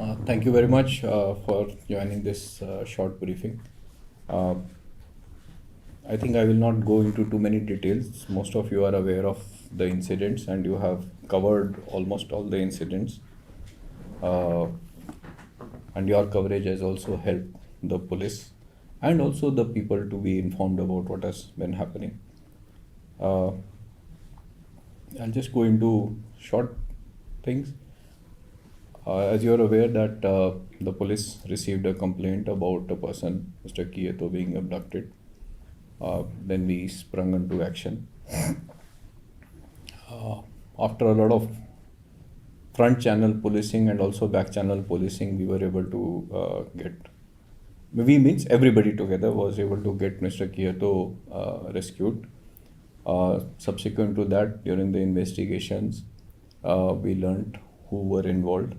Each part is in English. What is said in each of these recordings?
Thank you very much for joining this short briefing. Uh, I think I will not go into too many details. Most of you are aware of the incidents and you have covered almost all the incidents. And your coverage has also helped the police and also the people to be informed about what has been happening. I'll just go into short things. As you're aware that the police received a complaint about a person, Mr. Kiyeto, being abducted. Then we sprung into action. After a lot of front channel policing and also back channel policing, we were able to we means everybody together was able to get Mr. Kiyeto rescued. Subsequent to that, during the investigations, we learned who were involved.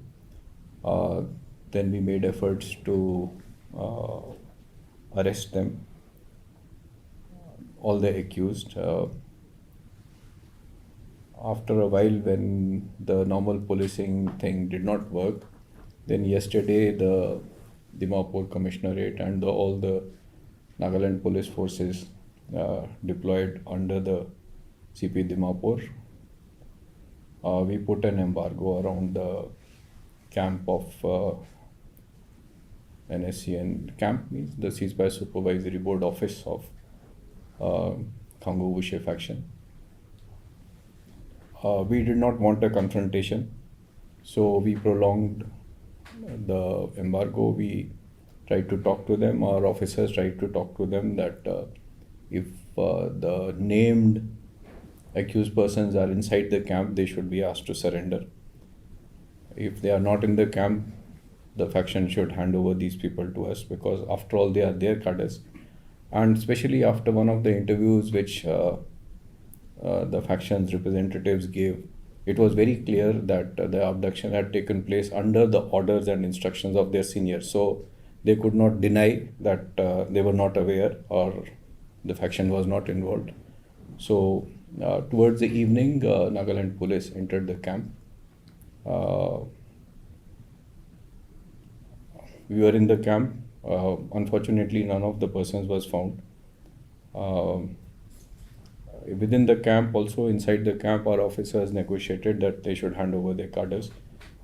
Then we made efforts to arrest them, all the accused. After a while, when the normal policing thing did not work, then yesterday the Dimapur Commissionerate and all the Nagaland Police forces deployed under the CP Dimapur. We put an embargo around the camp of NSCN camp, means the ceasefire supervisory board office of Khango-Vusshe faction. We did not want a confrontation, so we prolonged the embargo. We tried to talk to them, our officers tried to talk to them that if the named accused persons are inside the camp, they should be asked to surrender. If they are not in the camp, the faction should hand over these people to us, because after all, they are their cadres. And especially after one of the interviews which the faction's representatives gave, it was very clear that the abduction had taken place under the orders and instructions of their seniors. So they could not deny that they were not aware or the faction was not involved. So towards the evening, Nagaland Police entered the camp. We were in the camp. Unfortunately, none of the persons was found. Within the camp, also inside the camp, our officers negotiated that they should hand over their cadres.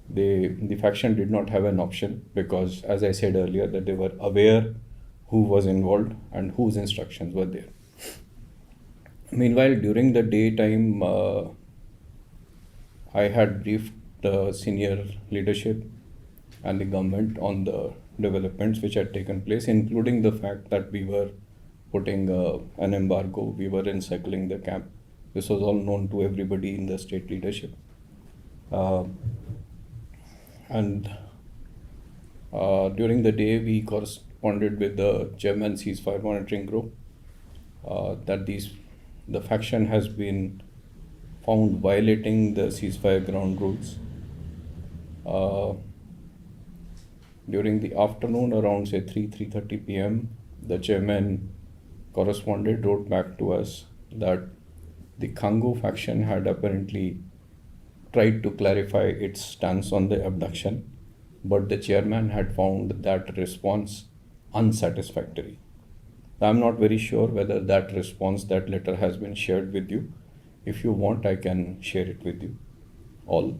The faction did not have an option because, as I said earlier, that they were aware who was involved and whose instructions were there. Meanwhile, during the daytime, I had briefed the senior leadership and the government on the developments which had taken place, including the fact that we were putting an embargo, we were encircling the camp. This was all known to everybody in the state leadership. And during the day, we corresponded with the chairman ceasefire monitoring group that the faction has been found violating the ceasefire ground rules. During the afternoon, around say 3:30 p.m., the chairman corresponded, wrote back to us that the Khango faction had apparently tried to clarify its stance on the abduction, but the chairman had found that response unsatisfactory. I'm not very sure whether that response, that letter has been shared with you. If you want, I can share it with you all.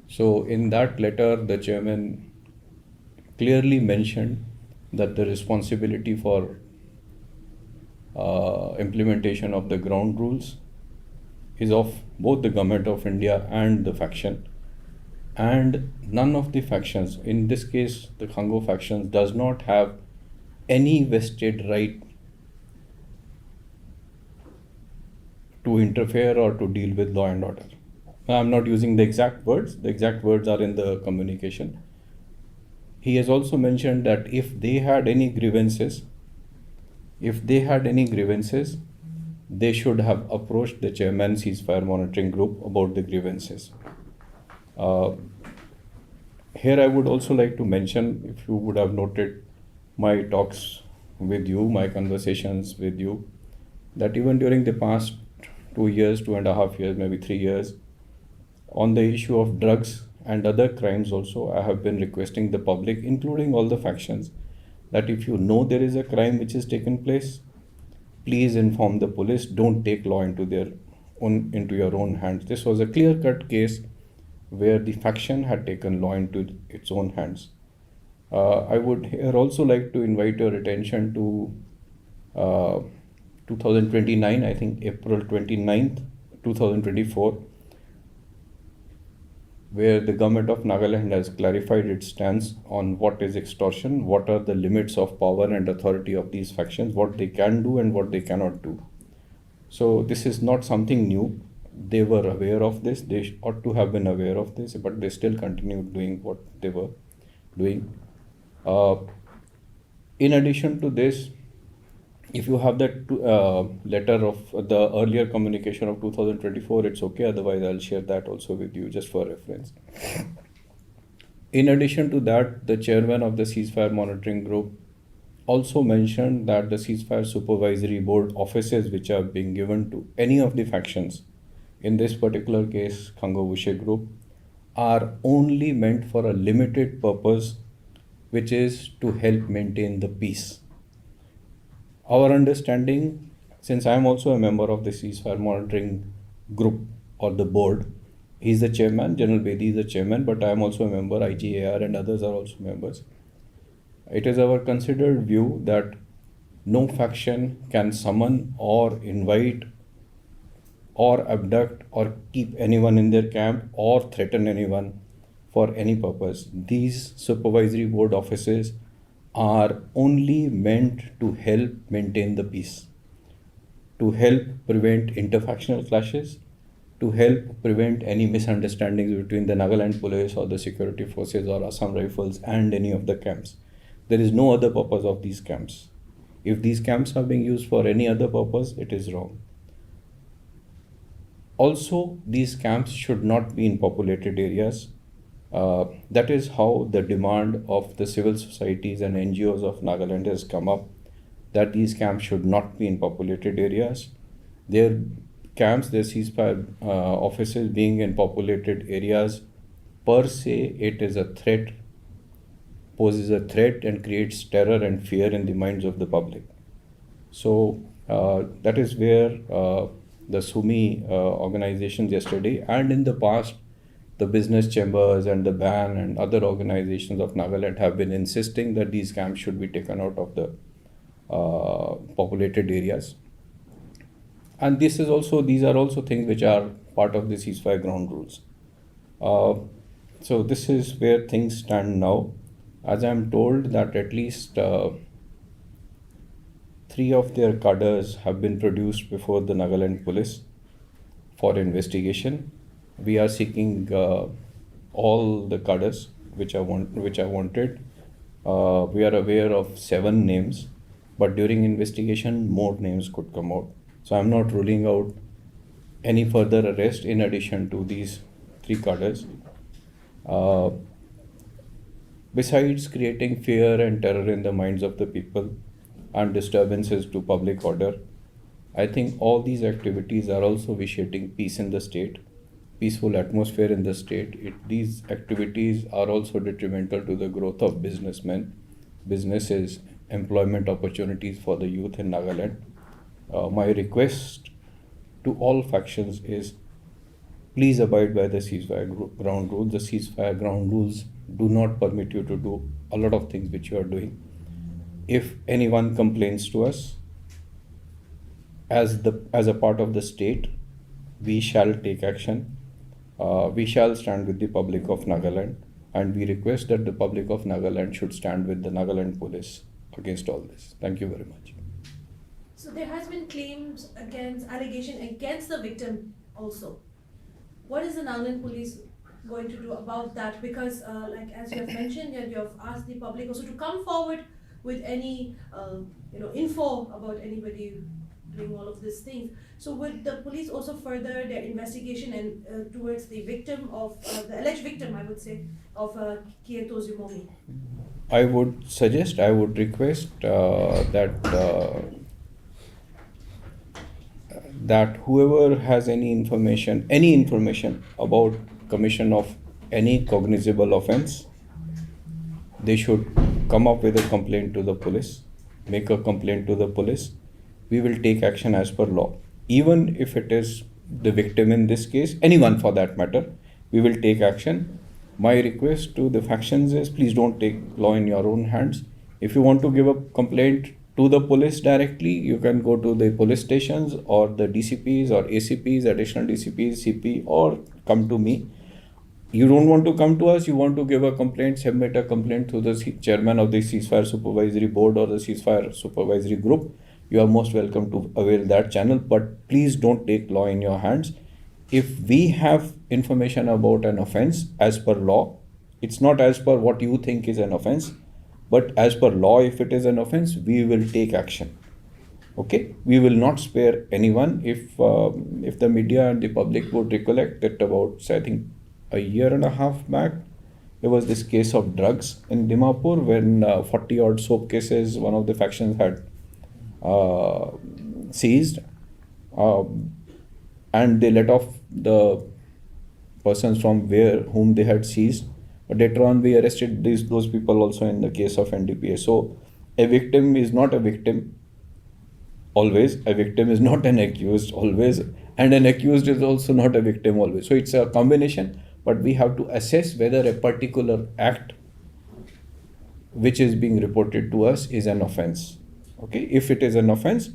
So in that letter, the chairman clearly mentioned that the responsibility for implementation of the ground rules is of both the government of India and the faction. And none of the factions, in this case the Khango faction, does not have any vested right to interfere or to deal with law and order. I'm not using the exact words are in the communication. He has also mentioned that if they had any grievances, they should have approached the chairman ceasefire monitoring group about the grievances. Here I would also like to mention, if you would have noted my talks with you, my conversations with you, that even during the past 2 years, 2.5 years, maybe 3 years, on the issue of drugs and other crimes also, I have been requesting the public, including all the factions, that if you know there is a crime which is taken place, please inform the police. Don't take law into your own hands. This was a clear-cut case where the faction had taken law into its own hands. I would here also like to invite your attention to 2029, I think April 29th, 2024, where the government of Nagaland has clarified its stance on what is extortion, what are the limits of power and authority of these factions, what they can do and what they cannot do. So this is not something new. They were aware of this. They ought to have been aware of this, but they still continued doing what they were doing. In addition to this, if you have that letter of the earlier communication of 2024, it's okay. Otherwise, I'll share that also with you just for reference. In addition to that, the chairman of the ceasefire monitoring group also mentioned that the ceasefire supervisory board offices which are being given to any of the factions, in this particular case, Khango-Vusshe group, are only meant for a limited purpose, which is to help maintain the peace. Our understanding, since I am also a member of the ceasefire monitoring group or the board, he's the chairman, General Bedi is the chairman, but I am also a member, IGAR and others are also members. It is our considered view that no faction can summon or invite or abduct or keep anyone in their camp or threaten anyone for any purpose. These supervisory board offices are only meant to help maintain the peace, to help prevent interfactional clashes, to help prevent any misunderstandings between the Nagaland Police or the security forces or Assam Rifles and any of the camps. There is no other purpose of these camps. If these camps are being used for any other purpose, it is wrong. Also, these camps should not be in populated areas. That is how the demand of the civil societies and NGOs of Nagaland has come up, that these camps should not be in populated areas. Their camps, their ceasefire offices being in populated areas, per se, it is a threat, poses a threat and creates terror and fear in the minds of the public. So that is where the SUMI organizations yesterday and in the past, the business chambers and the BAN and other organizations of Nagaland have been insisting that these camps should be taken out of the populated areas. And these are also things which are part of the ceasefire ground rules. So this is where things stand now. As I am told that at least 3 of their cadres have been produced before the Nagaland Police for investigation. We are seeking all the cadres which I wanted. We are aware of 7 names, but during investigation, more names could come out. So I'm not ruling out any further arrest in addition to these 3 cadres. Besides creating fear and terror in the minds of the people and disturbances to public order, I think all these activities are also vitiating peace in the state, peaceful atmosphere in the state. These activities are also detrimental to the growth of businesses, employment opportunities for the youth in Nagaland. My request to all factions is, please abide by the ceasefire ground rules. The ceasefire ground rules do not permit you to do a lot of things which you are doing. If anyone complains to us, as a part of the state, we shall take action. We shall stand with the public of Nagaland, and we request that the public of Nagaland should stand with the Nagaland Police against all this. Thank you very much. So there has been allegation against the victim also. What is the Nagaland Police going to do about that? Because like as you have mentioned, you have asked the public also to come forward with any info about anybody doing all of these things. So would the police also further their investigation and towards the victim of the alleged victim, I would say, of Kiyeto Zhimomi? I would request that whoever has any information about commission of any cognizable offense, they should come up with a complaint to the police, make a complaint to the police. We will take action as per law. Even if it is the victim in this case, anyone for that matter, we will take action. My request to the factions is please don't take law in your own hands. If you want to give a complaint to the police directly, you can go to the police stations or the DCPs or ACPs, additional DCPs, CP, or come to me. You don't want to come to us, you want to give a complaint, submit a complaint to the chairman of the Ceasefire Supervisory Board or the Ceasefire Supervisory Group. You are most welcome to avail that channel, but please don't take law in your hands. If we have information about an offense as per law, it's not as per what you think is an offense, but as per law, if it is an offense, we will take action. Okay, we will not spare anyone. If the media and the public would recollect that about, I think, a year and a half back, there was this case of drugs in Dimapur when 40 odd soap cases one of the factions had seized, and they let off the persons from whom they had seized. But later on, we arrested those people also in the case of NDPA. So a victim is not a victim always. A victim is not an accused always, and an accused is also not a victim always. So it's a combination. But we have to assess whether a particular act which is being reported to us is an offense. Okay, if it is an offense,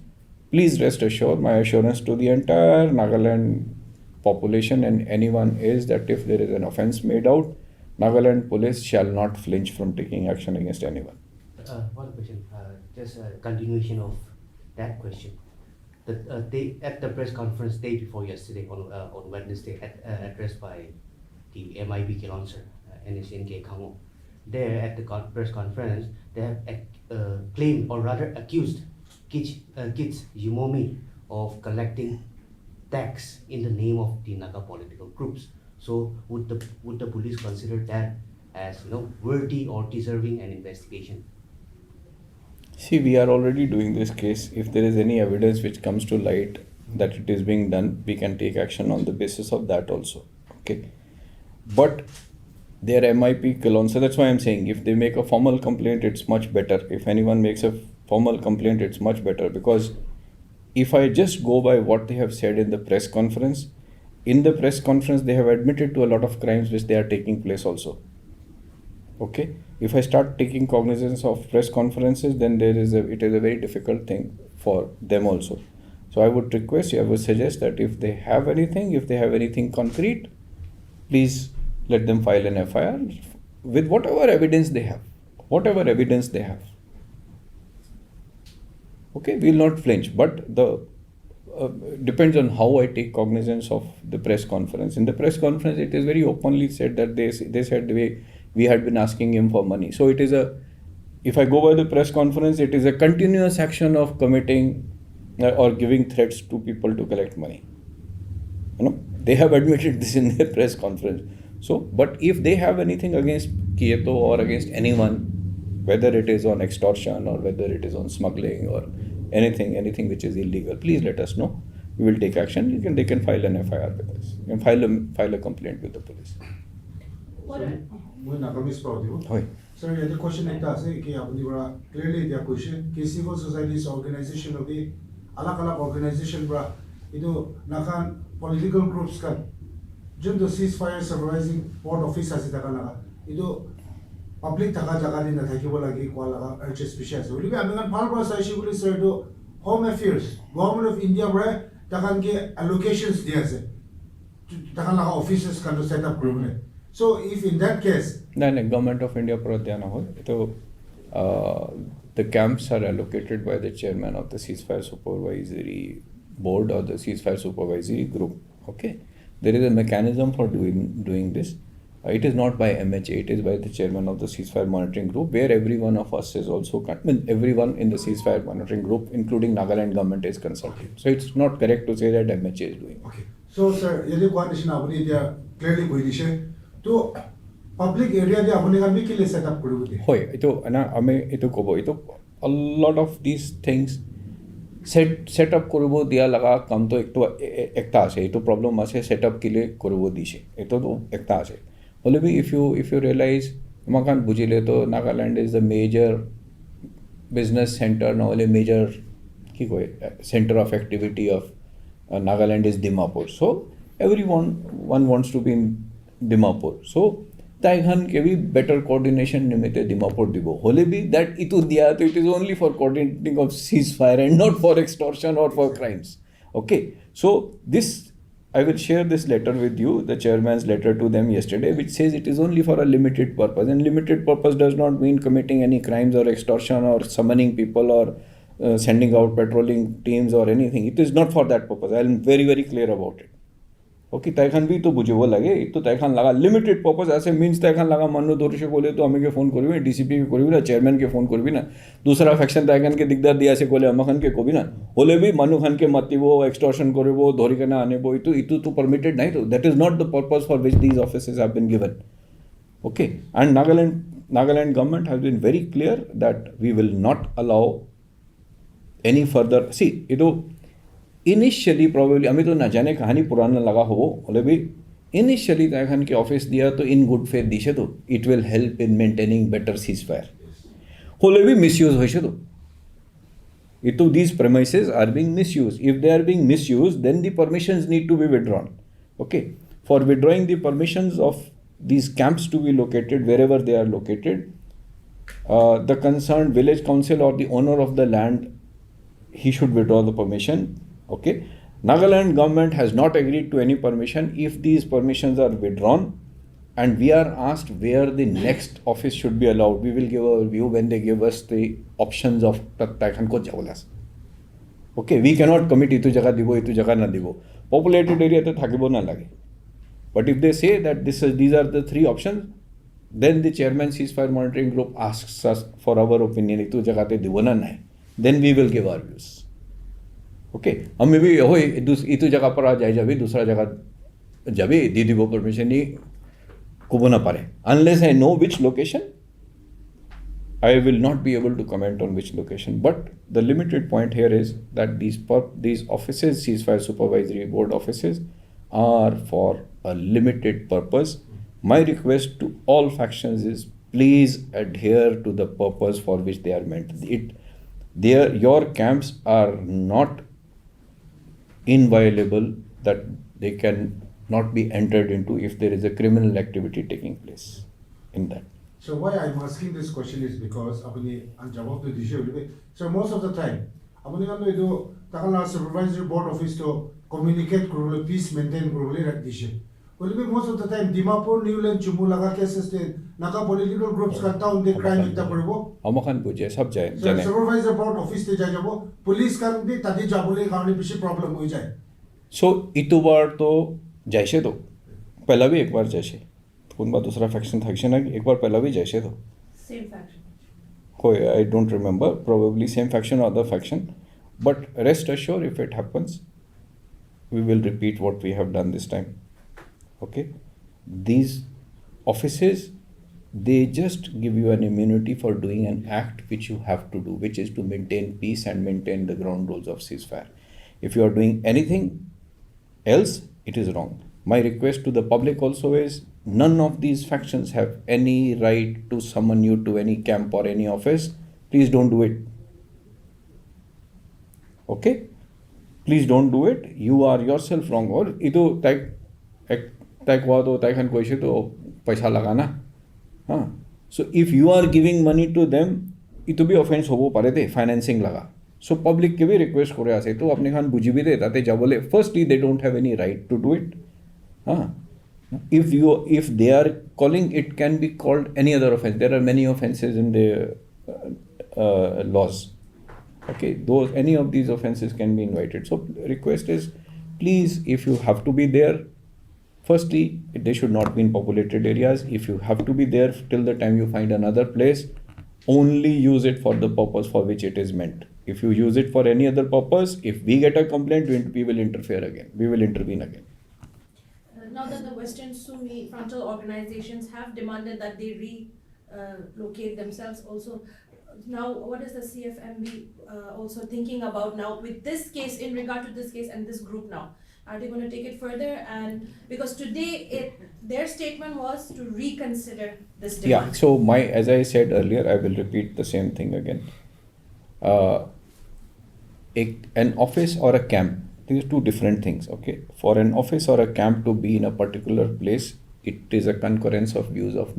please rest assured, my assurance to the entire Nagaland population and anyone is that if there is an offense made out, Nagaland Police shall not flinch from taking action against anyone. One question, just a continuation of that question. At the press conference day before yesterday on Wednesday, addressed by the MIB Kilanser, NSCN-K Khango, there at the press conference, they have claimed or rather accused Kiyeto Zhimomi of collecting tax in the name of the Naga political groups. So would the police consider that as worthy or deserving an investigation? See, we are already doing this case. If there is any evidence which comes to light that it is being done, we can take action on the basis of that also. Okay. But their MIP Kilon, that's why I'm saying if they make a formal complaint, it's much better. If anyone makes a formal complaint, it's much better, because if I just go by what they have said in the press conference, they have admitted to a lot of crimes which they are taking place also. Okay. If I start taking cognizance of press conferences, then it is a very difficult thing for them also. So I would suggest that if they have anything concrete, please let them file an FIR with whatever evidence they have. Okay, we will not flinch, but depends on how I take cognizance of the press conference. In the press conference, it is very openly said that they said we had been asking him for money. So if I go by the press conference, it is a continuous action of committing or giving threats to people to collect money. They have admitted this in their press conference. So, but if they have anything against Kiyeto or against anyone, whether it is on extortion or whether it is on smuggling or anything which is illegal, please let us know. We will take action. They can file an FIR with us and file a complaint with the police. Sir, the question is clearly the question. Civil society organization of the alak organization nakan political groups kan jun the ceasefire supervising board office ase takana ido public taka jaga ni na thakibo lagi kwala urge species uli ami kan phal pra sai shiguli sir do home affairs government of India bra takan ke allocations dia ase takan la offices kan set up group. So if in that case government of India pradhyana ho the camps are allocated by the chairman of the ceasefire supervisory board or the ceasefire supervisory group. Okay, there is a mechanism for doing this. It is not by MHA, it is by the chairman of the ceasefire monitoring group, where every one of us is also, everyone in the ceasefire monitoring group, including Nagaland government, is consulted. So it's not correct to say that MHA is doing. Okay. So sir, yadi condition apni dia clearly koi to public area de apni kan bhi kile set up koribo de. Hoy, ito ana ame ito kobo ito a lot of these things set up koribo dia laga kam to ekta ase ito problem ase set up kile koribo dishe ito to ekta ase Only if you realize makan bujile to Nagaland is the major business center, now a major center of activity of Nagaland is Dimapur. So one wants to be in Dimapur. So Taihan ke bhi better coordination nimite Dimapur dibo. Hole bhi that itu diya to it is only for coordinating of ceasefire and not for extortion or for crimes. Okay. So this I will share this letter with you, the chairman's letter to them yesterday, which says it is only for a limited purpose. And limited purpose does not mean committing any crimes or extortion or summoning people or sending out patrolling teams or anything. It is not for that purpose. I am very, very clear about it. Okay, तैखान भी तो बुझे वो लगे तो तैखान लगा limited purpose ऐसे means तैखान लगा मनु दोरशे कोले तो हमें के फोन करबी ना डीसीपी के करबी ना चेयरमैन के फोन करबी ना दूसरा फैक्शन तैखान के दिगदार दिया से कोले अमखान के कोबी ना होले भी मनु खान के मतिबो एक्सटॉर्शन करबो धोरी के ना आने बो इतु तो परमिटेड नहीं तो that is not the purpose for which these offices have been given okay and Nagaland government has been very clear that we will not allow any further see initially probably हमें तो ना जाने कहानी पुराना लगा हो बोले भी इनिशियली तैखान के ऑफिस दिया तो इन गुड फेथ दिशे तो it will help in maintaining better ceasefire होले भी मिसयूज होइसे तो इतो these premises are being misuse if they are being misuse then the permissions need to be withdrawn okay for withdrawing the permissions of these camps to be located wherever they are located the concerned village council or the owner of the land he should withdraw the permission. Okay, Nagaland government has not agreed to any permission. If these permissions are withdrawn and we are asked where the next office should be allowed, we will give a review when they give us the options of Taikan ko jawlas. Okay, we cannot commit itu jaga dibo, itu jaga na dibo. Populated area to thakibo na lage. But if they say that these are the three options, then the chairman ceasefire monitoring group asks us for our opinion, itu jaga te dibo na nahi. Then we will give our views. Okay, हम भी हो इतु जगह पर आ जाए जब दूसरा जगह जब दीदी वो परमिशन नहीं को ना पारे unless I know which location I will not be able to comment on which location. But the limited point here is that these offices, ceasefire supervisory board offices, are for a limited purpose. My request to all factions is please adhere to the purpose for which they are meant. Your camps are not inviolable, that they can not be entered into if there is a criminal activity taking place in that. So why I'm asking this question is because apni anjawab to dishe hobe. So most of the time apni kan do takala supervisory board office to communicate korole peace maintain korole rak dishe. Hobe most of the time Dimapur Newland Chumu laga cases te naga political groups ka town de crime ekta koribo. Amakan buje sab jaye So supervisor board office te jai jabo police kan bhi tadi jabole karone bishi problem hoi jay. So itu बार तो जैसे तो पहला भी एक बार जैसे उन बार दूसरा faction था ना एक बार पहला भी जैसे तो Same faction. कोई I don't remember, probably same faction or other faction, but rest assured if it happens we will repeat what we have done this time. Okay, these offices, they just give you an immunity for doing an act which you have to do, which is to maintain peace and maintain the ground rules of ceasefire. If you are doing anything else, it is wrong. My request to the public also is none of these factions have any right to summon you to any camp or any office. Please don't do it. Okay, please don't do it. You are yourself wrong. Or ito taekwondo taekhan koise to paisa lagana. So if you are giving money to them, ito bhi offense hobo pare the financing laga. So public ke bhi request kore ase to apne khan buji bhi de tate jabole. Firstly, they don't have any right to do it. If they are calling, it can be called any other offense. There are many offenses in the laws. Okay, any of these offenses can be invited. So request is, please, if you have to be there, firstly, they should not be in populated areas. If you have to be there till the time you find another place, only use it for the purpose for which it is meant. If you use it for any other purpose, if we get a complaint, we will interfere again. We will intervene again. Now that the Western Sunni frontal organizations have demanded that they relocate themselves also, now what is the CFMB also thinking about now with this case, in regard to this case and this group now? Are they going to take it further? And because today their statement was to reconsider this demand. Yeah, so as I said earlier, I will repeat the same thing again. An office or a camp, these are two different things, okay? For an office or a camp to be in a particular place, it is a concurrence of views of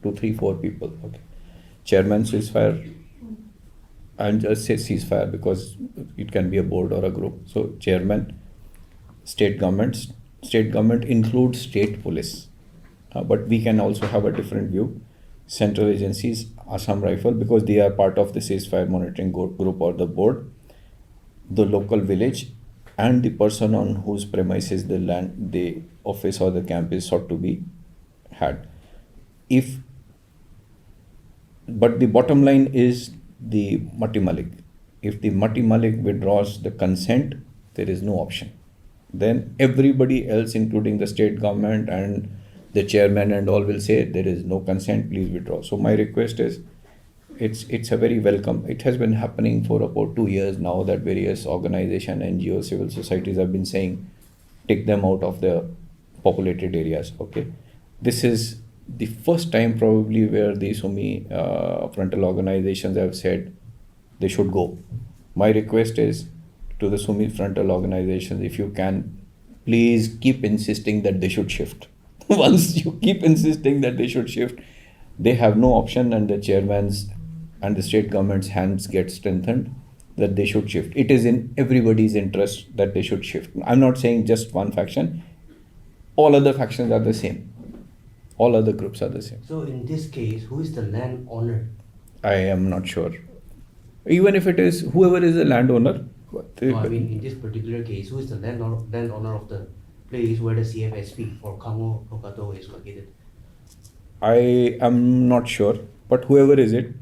2, 3, 4 people, okay? Chairman ceasefire, and just say ceasefire because it can be a board or a group. So chairman, state government includes state police, but we can also have a different view. Central agencies, Assam Rifle, because they are part of the ceasefire monitoring group or the board, the local village, and the person on whose premises the land, the office or the camp is sought to be had. But the bottom line is the Mati Malik. If the Mati Malik withdraws the consent, there is no option. Then everybody else, including the state government and the chairman and all, will say there is no consent, please withdraw. So my request is, it's a very welcome. It has been happening for about 2 years now that various organizations, NGOs, civil societies have been saying, take them out of the populated areas. Okay, this is the first time probably where the Sumi frontal organizations have said they should go. My request is to the Sumi frontal organizations, if you can, please keep insisting that they should shift. Once you keep insisting that they should shift, they have no option, and the chairman's and the state government's hands get strengthened that they should shift. It is in everybody's interest that they should shift. I'm not saying just one faction. All other factions are the same. All other groups are the same. So in this case, who is the landowner? I am not sure. Even if it is whoever is the landowner. No, I mean in this particular case, who is the landowner of the place where the CFSP for Khango-Vusshe is located? I am not sure, but whoever is it,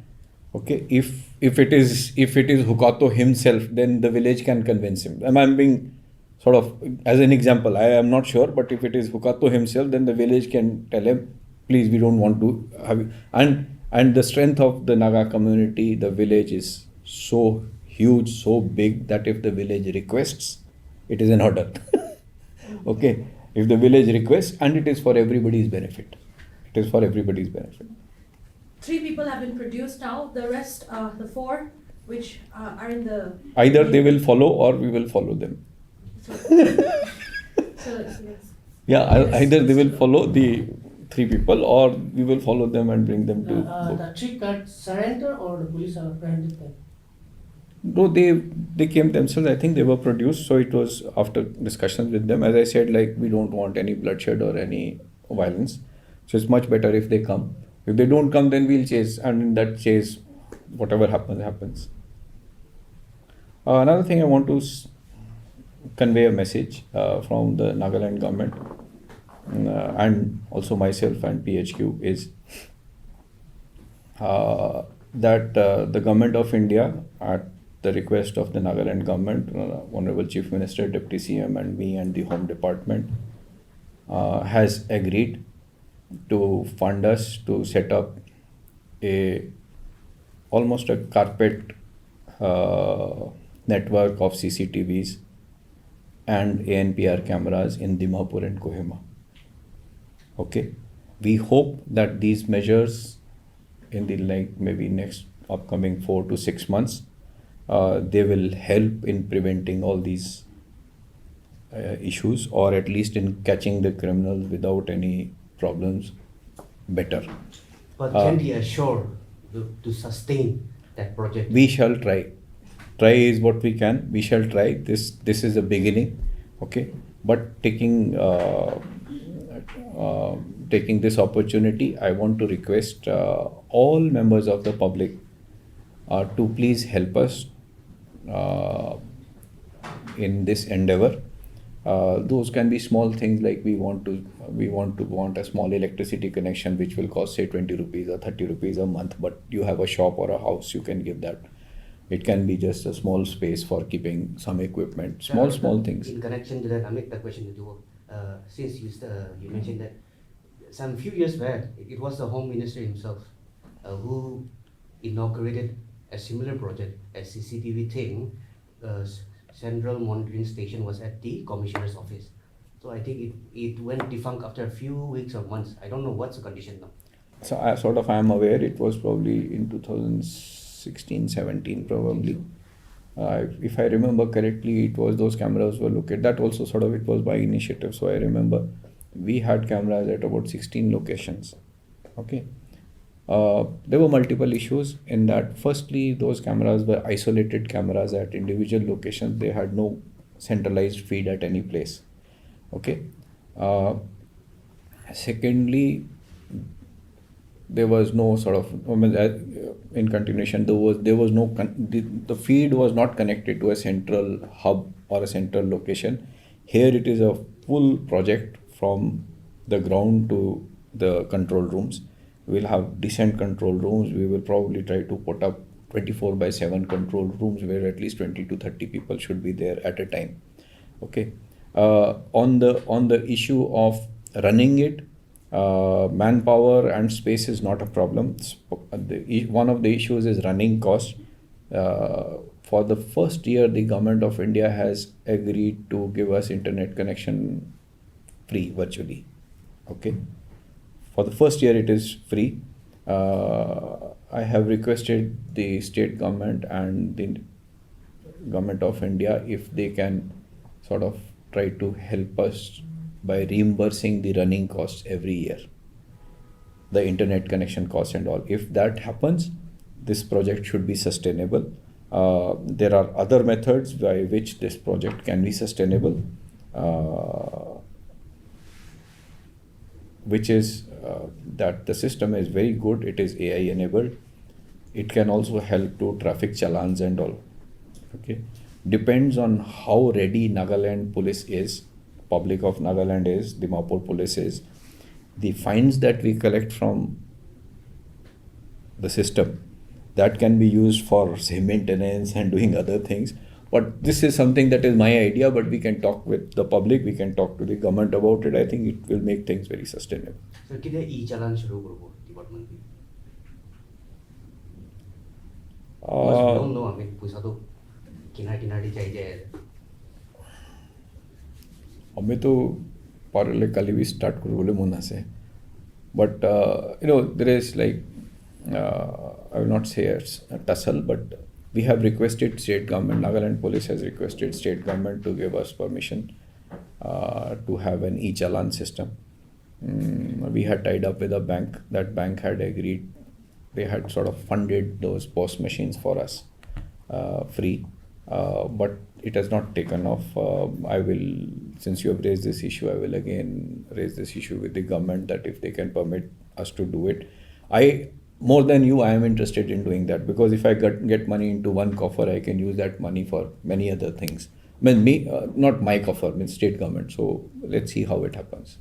okay, if it is Hukato himself, then the village can convince him. I'm being sort of as an example. I am not sure, but if it is Hukato himself, then the village can tell him, please, we don't want to have it. And the strength of the Naga community, the village is so huge, so big that if the village requests, it is an order. Okay, if the village requests, and it is for everybody's benefit. It is for everybody's benefit. 3 people have been produced now. The rest, the 4, which are in the... Either they will follow or we will follow them. Yes. Yeah, either they will follow the 3 people or we will follow them and bring them to... The 3 got surrender or the police have apprehended them? No, they came themselves. I think they were produced. So it was after discussions with them. As I said, like, we don't want any bloodshed or any violence. So it's much better if they come. If they don't come, then we'll chase. And in that chase, whatever happens, happens. Another thing I want to convey a message from the Nagaland government and also myself and PHQ is that the government of India, at the request of the Nagaland government, Honorable Chief Minister, Deputy CM and me and the Home Department, has agreed to fund us to set up almost a carpet network of CCTVs and ANPR cameras in Dimapur and Kohima. Okay, we hope that these measures in the maybe next upcoming 4 to 6 months, they will help in preventing all these issues, or at least in catching the criminals without any problems better. But can we assure to sustain that project? We shall try. Try is what we can. We shall try. This is a beginning, okay. But taking this opportunity, I want to request all members of the public to please help us in this endeavor. Those can be small things, like we want a small electricity connection which will cost say 20 rupees or 30 rupees a month, but you have a shop or a house, you can give that. It can be just a small space for keeping some equipment, small things. In connection to that, I make the question to you. Since you mentioned that some few years back, it was the Home Minister himself who inaugurated a similar project, a CCTV thing, central monitoring station was at the commissioner's office. So I think it went defunct after a few weeks or months. I don't know what's the condition now. So I am aware it was probably in 2016, 17 probably. If I remember correctly, it was those cameras were located. That also it was by initiative. So I remember we had cameras at about 16 locations. Okay. There were multiple issues in that. Firstly, those cameras were isolated cameras at individual locations. They had no centralized feed at any place. Okay. Secondly, there was no in continuation, there was no the feed was not connected to a central hub or a central location. Here it is a full project from the ground to the control rooms. We'll have decent control rooms. We will probably try to put up 24/7 control rooms where at least 20 to 30 people should be there at a time. Okay. On the issue of running it, manpower and space is not a problem. One of the issues is running cost. For the first year, the government of India has agreed to give us internet connection free virtually. Okay. For the first year, it is free. I have requested the state government and the government of India if they can try to help us by reimbursing the running costs every year, the internet connection costs and all. If that happens, this project should be sustainable. There are other methods by which this project can be sustainable, which is that the system is very good. It is AI enabled. It can also help to traffic challans and all. Okay, depends on how ready Nagaland Police is, public of Nagaland is, Dimapur Police is. The fines that we collect from the system, that can be used for say maintenance and doing other things. But this is something that is my idea, but we can talk with the public, we can talk to the government about it. I think it will make things very sustainable. So, can e-Challan shuru karbo department? No, I mean, puisa to kinari चाहिए. हमें तो parallel कल भी start करो बोले मुन्ना से. But there is I will not say it's a tussle, but we have requested state government, Nagaland Police has requested state government to give us permission to have an e-Challan system. We had tied up with a bank. That bank had agreed. They had funded those POS machines for us free. But it has not taken off. Since you have raised this issue, I will again raise this issue with the government that if they can permit us to do it. More than you, I am interested in doing that, because if I get money into one coffer, I can use that money for many other things. Not my coffer, state government. So let's see how it happens.